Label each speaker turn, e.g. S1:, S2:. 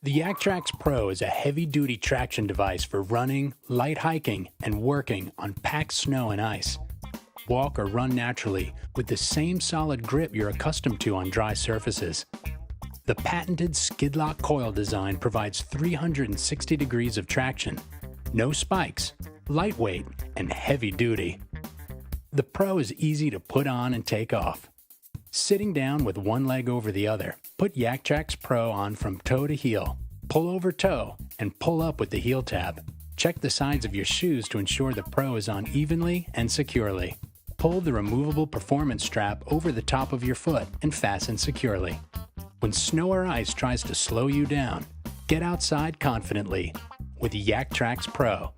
S1: The Yaktrax Pro is a heavy-duty traction device for running, light hiking, and working on packed snow and ice. Walk or run naturally with the same solid grip you're accustomed to on dry surfaces. The patented skid-lock coil design provides 360 degrees of traction, no spikes, lightweight, and heavy-duty. The Pro is easy to put on and take off. Sitting down with one leg over the other, put Yaktrax Pro on from toe to heel. Pull over toe and pull up with the heel tab. Check the sides of your shoes to ensure the Pro is on evenly and securely. Pull the removable performance strap over the top of your foot and fasten securely. When snow or ice tries to slow you down, get outside confidently with Yaktrax Pro.